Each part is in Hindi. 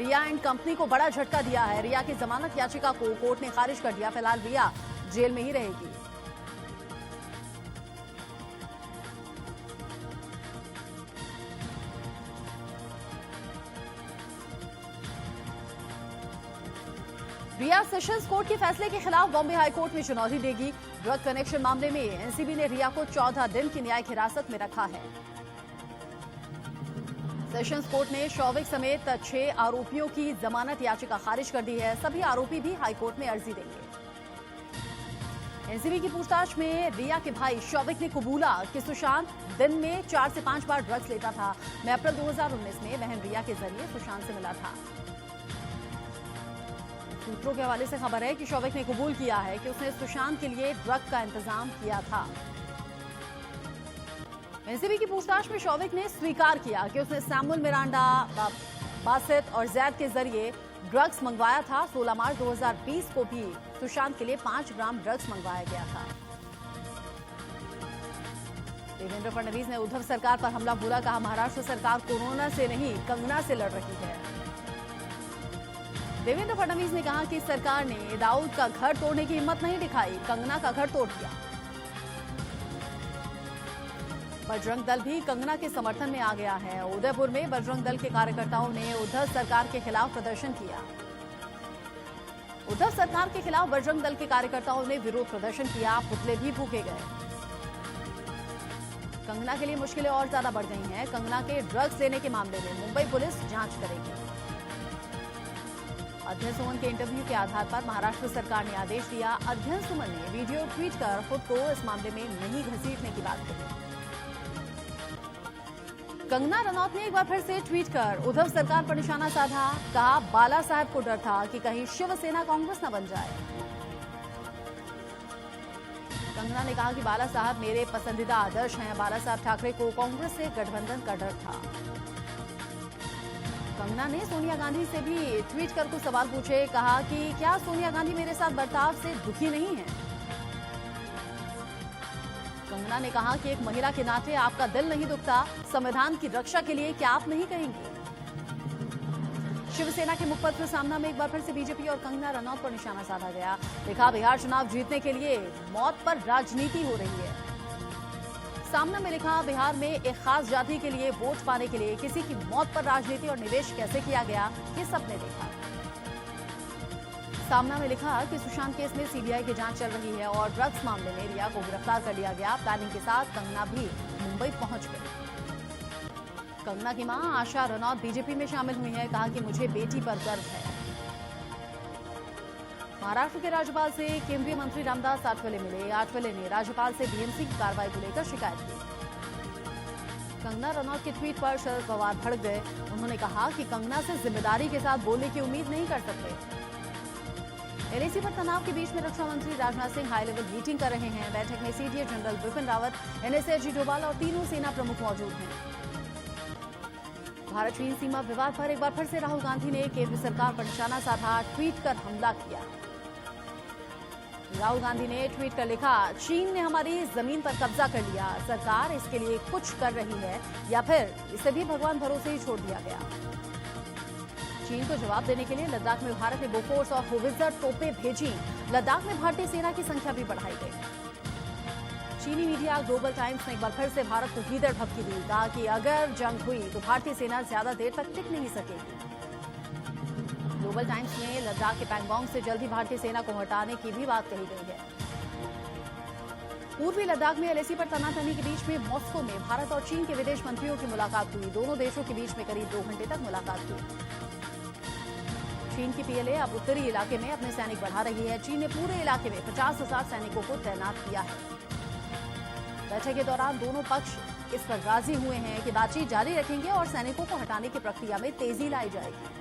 रिया एंड कंपनी को बड़ा झटका दिया है। रिया की जमानत याचिका को कोर्ट ने खारिज कर दिया। फिलहाल रिया जेल में ही रहेगी। रिया सेशंस कोर्ट के फैसले के खिलाफ बॉम्बे हाई कोर्ट में चुनौती देगी। ड्रग कनेक्शन मामले में एनसीबी ने रिया को 14 दिन की न्यायिक हिरासत में रखा है। सेशंस कोर्ट ने शौविक समेत 6 आरोपियों की जमानत याचिका खारिज कर दी है। सभी आरोपी भी हाई कोर्ट में अर्जी देंगे। एनसीबी की पूछताछ में रिया के भाई शौविक ने कबूला कि सुशांत दिन में 4 से 5 बार ड्रग्स लेता था। मैं अप्रैल 2019 में बहन रिया के जरिए सुशांत से मिला था। सूत्रों के हवाले से खबर है कि शौविक ने कबूल किया है कि उसने सुशांत के लिए ड्रग का इंतजाम किया था। एनसीबी की पूछताछ में शौविक ने स्वीकार किया कि उसने सैमुअल मिरांडा, बासित और जैद के जरिए ड्रग्स मंगवाया था। 16 मार्च 2020 को भी सुशांत के लिए 5 ग्राम ड्रग्स मंगवाया गया था। देवेंद्र फडणवीस ने उद्धव सरकार पर हमला बोला। कहा, महाराष्ट्र सरकार कोरोना से नहीं कंगना से लड़ रही है। देवेंद्र फडणवीस ने कहा कि सरकार ने दाऊद का घर तोड़ने की हिम्मत नहीं दिखाई, कंगना का घर तोड़ दिया। बजरंग दल भी कंगना के समर्थन में आ गया है। उदयपुर में बजरंग दल के कार्यकर्ताओं ने उद्धव सरकार के खिलाफ प्रदर्शन किया। उद्धव सरकार के खिलाफ बजरंग दल के कार्यकर्ताओं ने विरोध प्रदर्शन किया। पुतले भी फूके गए। कंगना के लिए मुश्किलें और ज्यादा बढ़ गई हैं। कंगना के ड्रग्स लेने के मामले में मुंबई पुलिस जांच करेगी। अध्ययन सुमन के इंटरव्यू के आधार पर महाराष्ट्र सरकार ने आदेश दिया। अध्ययन सुमन ने वीडियो ट्वीट कर खुद को इस मामले में नहीं घसीटने की बात कही। कंगना रनौत ने एक बार फिर से ट्वीट कर उद्धव सरकार पर निशाना साधा। कहा, बाला साहब को डर था कि कहीं शिवसेना कांग्रेस न बन जाए। कंगना ने कहा कि बाला साहब मेरे पसंदीदा आदर्श हैं। बाला साहब ठाकरे को कांग्रेस से गठबंधन का डर था। कंगना ने सोनिया गांधी से भी ट्वीट कर कुछ सवाल पूछे। कहा कि क्या सोनिया गांधी मेरे साथ बर्ताव से दुखी नहीं है। कंगना ने कहा कि एक महिला के नाते आपका दिल नहीं दुखता। संविधान की रक्षा के लिए क्या आप नहीं कहेंगे। शिवसेना के मुखपत्र सामना में एक बार फिर से बीजेपी और कंगना रनौत पर निशाना साधा गया। लिखा, बिहार चुनाव जीतने के लिए मौत पर राजनीति हो रही है। सामना में लिखा, बिहार में एक खास जाति के लिए वोट पाने के लिए किसी की मौत पर राजनीति और निवेश कैसे किया गया, ये सबने देखा। सामना में लिखा कि सुशांत केस में सीबीआई की जांच चल रही है और ड्रग्स मामले में रिया को गिरफ्तार कर लिया गया। प्लानिंग के साथ कंगना भी मुंबई पहुंच गई। कंगना की मां आशा रनौत बीजेपी में शामिल हुई है। कहा कि मुझे बेटी पर गर्व है। महाराष्ट्र के राज्यपाल से केंद्रीय मंत्री रामदास आठवले मिले। आठवले ने राज्यपाल से बीएमसी की कार्रवाई को लेकर शिकायत की। कंगना रनौत के ट्वीट पर शरद पवार भड़क गए। उन्होंने कहा कि कंगना से जिम्मेदारी के साथ बोलने की उम्मीद नहीं कर सकते। एलएसी पर तनाव के बीच में रक्षा मंत्री Rajnath Singh high level meeting कर रहे हैं। बैठक में CDS general Bipin Rawat, NSA Ajit Doval और तीनों सेना प्रमुख मौजूद हैं। भारत चीन सीमा विवाद पर एक बार फिर से राहुल गांधी ने केंद्र सरकार पर निशाना साधा। ट्वीट कर हमला किया। राहुल गांधी ने ट्वीट कर लिखा, चीन ने हमारी जमीन पर कब्जा कर लिया। सरकार इसके लिए कुछ कर रही है या फिर इसे भी भगवान भरोसे ही छोड़ दिया गया। चीन को जवाब देने के लिए लद्दाख में भारत ने बोफोर्स और होवित्जर तोपें भेजी। लद्दाख में भारतीय सेना की संख्या भी बढ़ाई गई। चीनी मीडिया ग्लोबल टाइम्स ने एक बार फिर से भारत को गीदड़ भभकी दी। कहा कि अगर जंग हुई तो भारतीय सेना ज्यादा देर तक टिक नहीं सकेगी। ग्लोबल टाइम्स ने लद्दाख के पैंगोंग से जल्द ही भारतीय सेना को हटाने की भी बात कही गई है। पूर्वी लद्दाख में एलएसी पर तनातनी के बीच में मॉस्को में भारत और चीन के विदेश मंत्रियों की मुलाकात हुई। दोनों देशों के बीच में करीब 2 घंटे तक मुलाकात हुई। चीन की पीएलए अब उत्तरी इलाके में अपने सैनिक बढ़ा रही है। चीन ने पूरे इलाके में 50,000 सैनिकों को तैनात किया है। बैठक के दौरान दोनों पक्ष इस पर राजी हुए हैं कि बातचीत जारी रखेंगे और सैनिकों को हटाने की प्रक्रिया में तेजी लाई जाएगी।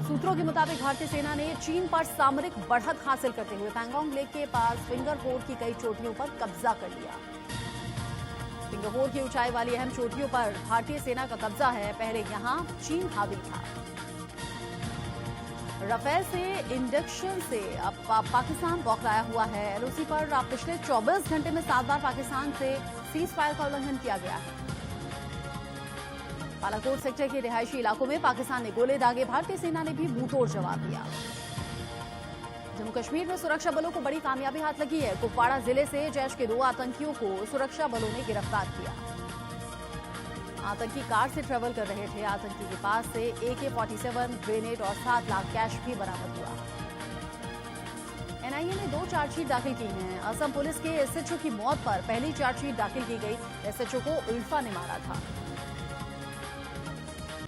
सूत्रों के मुताबिक भारतीय सेना ने चीन पर सामरिक बढ़त हासिल करते हुए पैंगोंग लेक के पास फिंगर होल की कई चोटियों पर कब्जा कर लिया। फिंगर होल की ऊंचाई वाली अहम चोटियों पर भारतीय सेना का कब्जा है। पहले यहां चीन हावी था। राफेल से इंडक्शन से अब पाकिस्तान बौखलाया हुआ है। एलओसी पर पिछले 24 घंटे में 7 बार पाकिस्तान से सीज फायर का उल्लंघन किया गया है। बालाकोट सेक्टर के रिहायशी इलाकों में पाकिस्तान ने गोले दागे, भारतीय सेना ने भी मुंहतोड़ जवाब दिया। जम्मू कश्मीर में सुरक्षा बलों को बड़ी कामयाबी हाथ लगी है। कुपवाड़ा जिले से जैश के 2 आतंकियों को सुरक्षा बलों ने गिरफ्तार किया। आतंकी कार से ट्रेवल कर रहे थे। आतंकी के पास से AK-47 ग्रेनेड और 7 लाख कैश भी बरामद हुआ। एनआईए ने 2 चार्जशीट दाखिल की हैं। असम पुलिस के एसएचओ की मौत पर पहली चार्जशीट दाखिल की गई। एसएचओ को उल्फा ने मारा था।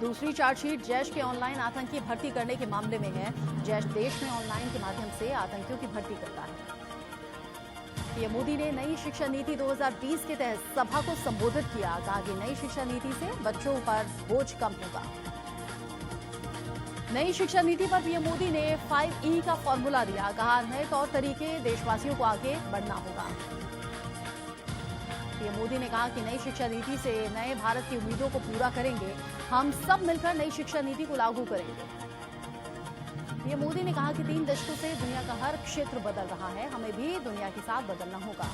दूसरी चार्जशीट जैश के ऑनलाइन आतंकी भर्ती करने के मामले में है। जैश देश में ऑनलाइन के माध्यम से आतंकियों की भर्ती करता है। पीएम मोदी ने नई शिक्षा नीति 2020 के तहत सभा को संबोधित किया। कहा कि नई शिक्षा नीति से बच्चों पर बोझ कम होगा। नई शिक्षा नीति पर पीएम मोदी ने 5E का फॉर्मूला दिया। कहा नए तौर तरीके देशवासियों को आगे बढ़ना होगा। पीएम मोदी ने कहा कि नई शिक्षा नीति से नए भारत की उम्मीदों को पूरा करेंगे। हम सब मिलकर नई शिक्षा नीति को लागू करेंगे। पीएम मोदी ने कहा कि 3 दशकों से दुनिया का हर क्षेत्र बदल रहा है, हमें भी दुनिया के साथ बदलना होगा।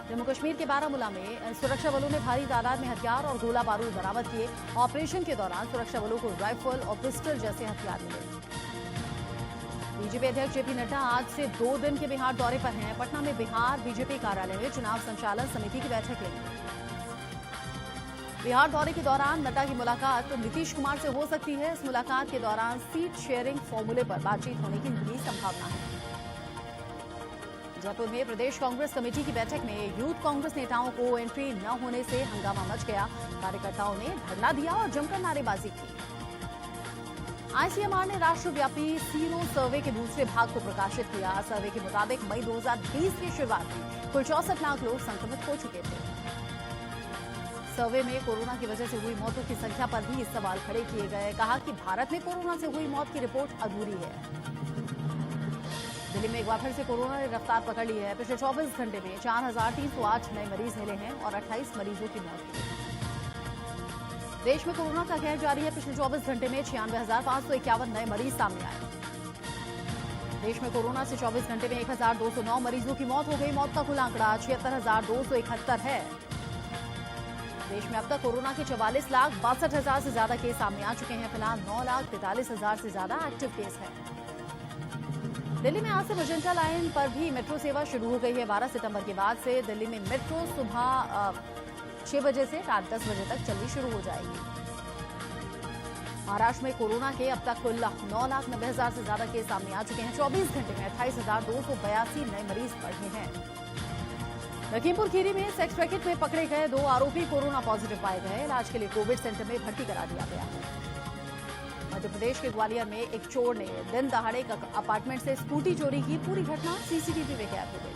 जम्मू कश्मीर के बारामूला में सुरक्षा बलों ने भारी तादाद में हथियार और गोला बारूद बरामद किए। ऑपरेशन के दौरान सुरक्षा बलों को राइफल और पिस्टल जैसे हथियार मिले। बीजेपी अध्यक्ष जेपी नड्डा आज से 2 दिन के बिहार दौरे पर हैं। पटना में बिहार बीजेपी कार्यालय में चुनाव संचालन समिति की बैठक लेंगे। बिहार दौरे के दौरान नड्डा की मुलाकात नीतीश कुमार से हो सकती है। इस मुलाकात के दौरान सीट शेयरिंग फॉर्मूले पर बातचीत होने की भी संभावना है। जयपुर में प्रदेश कांग्रेस कमेटी की बैठक में यूथ कांग्रेस नेताओं को एंट्री न होने से हंगामा मच गया। कार्यकर्ताओं ने धरना दिया और जमकर नारेबाजी की। आईसीएमआर ने राष्ट्रव्यापी सीरो सर्वे के दूसरे भाग को प्रकाशित किया। सर्वे के मुताबिक मई 2020 की शुरुआत में कुल 64 लाख लोग संक्रमित हो चुके थे। सर्वे में कोरोना की वजह से हुई मौतों की संख्या पर भी सवाल खड़े किए गए। कहा कि भारत में कोरोना से हुई मौत की रिपोर्ट अधूरी है। दिल्ली में एक बार फिर से कोरोना ने रफ्तार पकड़ ली है। पिछले 24 घंटे में 4,308 नए मरीज मिले हैं और 28 मरीजों की मौत हुई। देश में कोरोना का कहर जारी है। पिछले 24 घंटे में 96,551 नए मरीज सामने आए। देश में कोरोना से 24 घंटे में 1,209 मरीजों की मौत हो गई। मौत का कुल आंकड़ा 76,271 है। देश में अब तक कोरोना के 44,62,000 से ज्यादा केस सामने आ चुके हैं। फिलहाल 9,43,000 से ज्यादा एक्टिव केस हैं। दिल्ली में आज से मजेंटा लाइन पर भी मेट्रो सेवा शुरू हो गई है। 12 सितंबर के बाद से दिल्ली में मेट्रो सुबह 6 बजे से रात 10 बजे तक चलनी शुरू हो जाएगी। महाराष्ट्र में कोरोना के अब तक कुल 9,90,000 से ज्यादा केस सामने आ चुके हैं। 24 घंटे में 28,282 नए मरीज बढ़े हैं। लखीमपुर खीरी में सेक्स रैकेट में पकड़े गए 2 आरोपी कोरोना पॉजिटिव पाए गए। इलाज के लिए कोविड सेंटर में भर्ती करा दिया गया है। मध्य प्रदेश के ग्वालियर में एक चोर ने दिन दहाड़े एक अपार्टमेंट से स्कूटी चोरी की। पूरी घटना सीसीटीवी में कैद हो गई।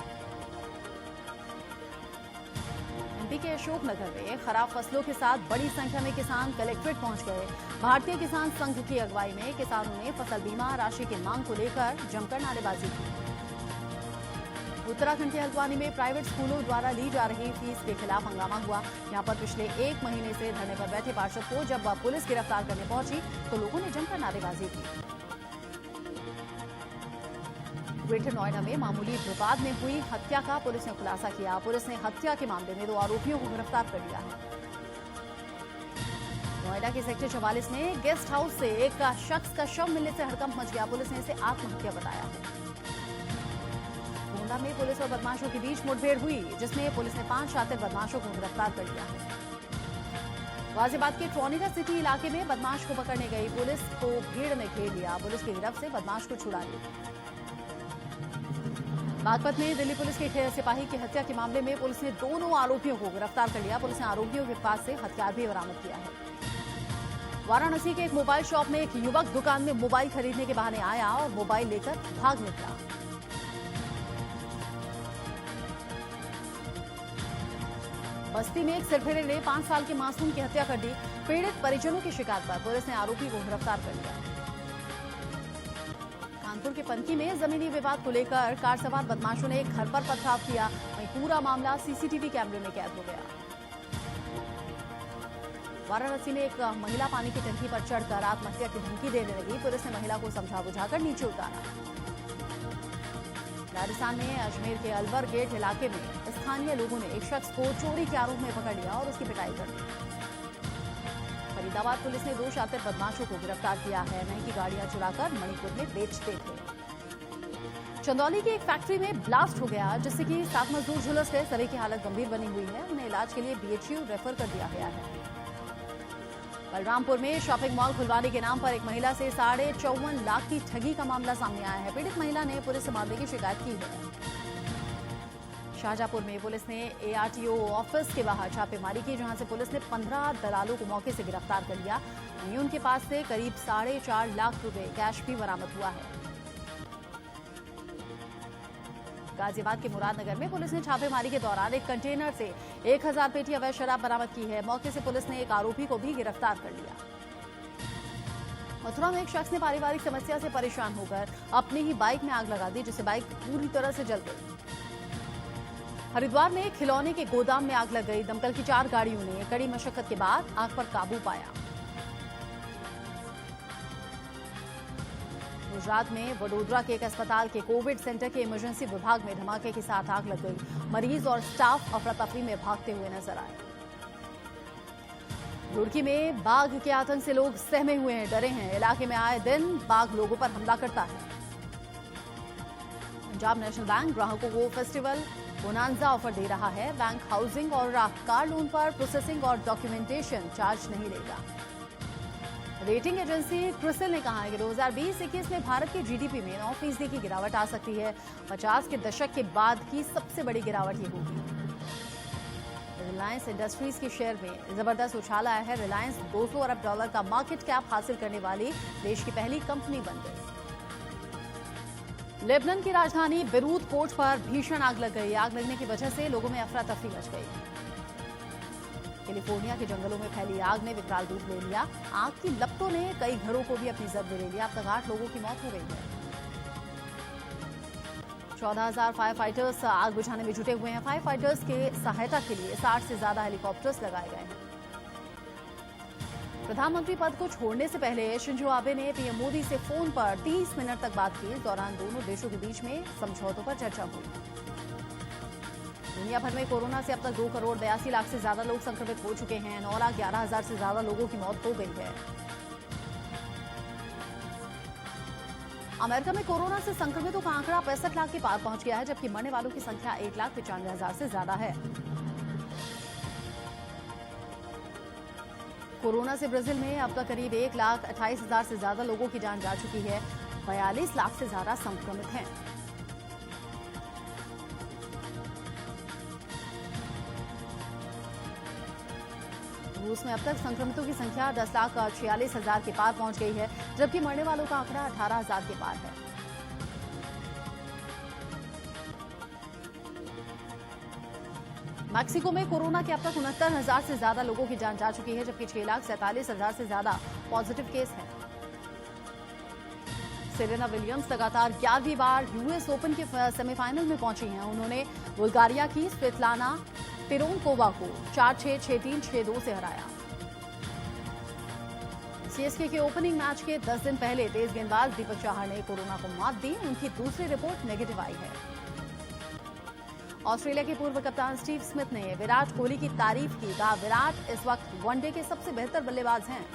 एमपी के अशोकनगर में खराब फसलों के साथ बड़ी संख्या में किसान कलेक्ट्रेट पहुंच गए। भारतीय किसान संघ की अगुवाई में किसानों ने फसल बीमा राशि की मांग को लेकर जमकर नारेबाजी की। उत्तराखंड के हल्द्वानी में प्राइवेट स्कूलों द्वारा ली जा रही फीस के खिलाफ हंगामा हुआ। यहां पर पिछले 1 महीने से धरने पर बैठे पार्षद को जब पुलिस गिरफ्तार करने पहुंची तो लोगों ने जमकर नारेबाजी की। ग्रेटर नोएडा में मामूली विवाद में हुई हत्या का पुलिस ने खुलासा किया। पुलिस ने हत्या के मामले में 2 आरोपियों को गिरफ्तार कर लिया है। नोएडा के सेक्टर 44 में गेस्ट हाउस से एक शख्स का शव मिलने से हड़कंप मच गया। पुलिस ने इसे आत्महत्या बताया है। गोंडा में पुलिस और बदमाशों के बीच मुठभेड़ हुई, जिसमें पुलिस ने 5 शातिर बदमाशों को गिरफ्तार कर लिया है। गाजियाबाद के ट्रोनिका सिटी इलाके में बदमाश को पकड़ने गई पुलिस को भीड़ ने घेर लिया। पुलिस की गिरफ्त से बदमाश को छुड़ा लिया। बागपत में दिल्ली पुलिस के सिपाही की हत्या के मामले में पुलिस ने दोनों आरोपियों को गिरफ्तार कर लिया। पुलिस ने आरोपियों के पास से हथियार भी बरामद किया है। वाराणसी के एक मोबाइल शॉप में एक युवक दुकान में मोबाइल खरीदने के बहाने आया और मोबाइल लेकर भाग निकला। बस्ती में एक सिरफिरे ने 5 साल के मासूम की हत्या कर दी। पीड़ित परिजनों की शिकायत पर पुलिस ने आरोपी को गिरफ्तार कर लिया। कानपुर के पनकी में जमीनी विवाद को लेकर कार सवार बदमाशों ने एक घर पर पथराव किया। वहीं पूरा मामला सीसीटीवी कैमरे में कैद हो गया। वाराणसी में एक महिला पानी की टंकी पर चढ़कर आत्महत्या की धमकी देने लगी। पुलिस ने महिला को समझा बुझाकर नीचे उतारा। राजस्थान में अजमेर के अलवर गेट इलाके में स्थानीय लोगों ने एक शख्स को चोरी के आरोप में पकड़ लिया और उसकी पिटाई कर दी। फरीदाबाद पुलिस ने 2 शातिर बदमाशों को गिरफ्तार किया है। महंगी गाड़ियां चुराकर मणिपुर में बेचते थे। चंदौली की एक फैक्ट्री में ब्लास्ट हो गया, जिससे कि 7 मजदूर झुलस गए। सभी की हालत गंभीर बनी हुई है। उन्हें इलाज के लिए BHU रेफर कर दिया गया है। बलरामपुर में शॉपिंग मॉल खुलवाने के नाम पर एक महिला से 54.5 लाख की ठगी का मामला सामने आया है। पीड़ित महिला ने पुलिस से मामले की शिकायत की है। शाहजहांपुर में पुलिस ने ARTO ऑफिस के बाहर छापेमारी की, जहां से पुलिस ने 15 दलालों को मौके से गिरफ्तार कर लिया। वहीं उनके पास से करीब 4.5 लाख रुपए कैश भी बरामद हुआ है। गाजियाबाद के मुरादनगर में पुलिस ने छापेमारी के दौरान एक कंटेनर से 1000 पेटी अवैध शराब बरामद की है। मौके से पुलिस ने एक आरोपी को भी गिरफ्तार कर लिया। मथुरा में एक शख्स ने पारिवारिक समस्या से परेशान होकर अपनी ही बाइक में आग लगा दी, जिससे बाइक पूरी तरह से जल गई। हरिद्वार में खिलौने के गोदाम में आग लग गई। दमकल की 4 गाड़ियों ने कड़ी मशक्कत के बाद आग पर काबू पाया। गुजरात में वडोदरा के एक अस्पताल के कोविड सेंटर के इमरजेंसी विभाग में धमाके के साथ आग लग गई। मरीज और स्टाफ अफरा तफरी में भागते हुए नजर आए। रुड़की में बाघ के आतंक से लोग सहमे हुए हैं, डरे हैं। इलाके में आए दिन बाघ लोगों पर हमला करता है। पंजाब नेशनल बैंक ग्राहकों को फेस्टिवल बोनांजा ऑफर दे रहा है। बैंक हाउसिंग और कार लोन पर प्रोसेसिंग और डॉक्यूमेंटेशन चार्ज नहीं लेगा। रेटिंग एजेंसी क्रिसिल ने कहा है कि 2020-21 में भारत की GDP में 9% की गिरावट आ सकती है। 50 के दशक के बाद की सबसे बड़ी गिरावट ये होगी। रिलायंस इंडस्ट्रीज के शेयर में जबरदस्त उछाल आया है। रिलायंस $200 अरब का मार्केट कैप हासिल करने वाली देश की पहली कंपनी बन गई। लेबनान की राजधानी बेरूत पोर्ट पर भीषण आग लग गई। आग लगने की वजह से लोगों में अफरा तफरी मच गई। कैलिफोर्निया के जंगलों में फैली आग ने विकराल रूप ले लिया। आग की लपटों ने कई घरों को भी अपनी जद में ले लिया। अब तक 8 लोगों की मौत हो गई है। 14,000 फायर फाइटर्स आग बुझाने में जुटे हुए हैं। फायर फाइटर्स के सहायता के लिए 60 से ज्यादा हेलीकॉप्टर्स लगाए गए हैं। प्रधानमंत्री पद को छोड़ने से पहले शिंजो आबे ने PM मोदी से फोन पर 30 मिनट तक बात की। इस दौरान दोनों देशों के बीच में समझौतों पर चर्चा हुई। दुनिया भर में कोरोना से अब तक 2 करोड़ 82 लाख से ज्यादा लोग संक्रमित हो चुके हैं। 9,11,000 से ज्यादा लोगों की मौत हो गई है। अमेरिका में कोरोना से संक्रमितों का आंकड़ा 65 लाख के पार पहुंच गया है, जबकि मरने वालों की संख्या 1,95,000 से ज्यादा है। कोरोना से ब्राजील में अब तक करीब 1,28,000 से ज्यादा लोगों की जान जा चुकी है। 42 लाख से ज्यादा संक्रमित हैं। रूस में अब तक संक्रमितों की संख्या 10,46,000 के पार पहुंच गई है, जबकि मरने वालों का आंकड़ा 18,000 के पार है। मैक्सिको में कोरोना के अब तक 69,000 से ज्यादा लोगों की जान जा चुकी है, जबकि 6,47,000 से ज्यादा पॉजिटिव केस हैं। सेरेना विलियम्स लगातार 11वीं बार US ओपन के सेमीफाइनल में पहुंची हैं। उन्होंने बुल्गारिया की स्वेतलाना पिरोनकोवा को 4-6, 6-3, 6-2 से हराया। CSK के ओपनिंग मैच के 10 दिन पहले तेज गेंदबाज दीपक चाहर ने कोरोना को मात दी। उनकी दूसरी रिपोर्ट नेगेटिव आई है। ऑस्ट्रेलिया के पूर्व कप्तान स्टीव स्मिथ ने विराट कोहली की तारीफ की। कहा, विराट इस वक्त वनडे के सबसे बेहतर बल्लेबाज हैं।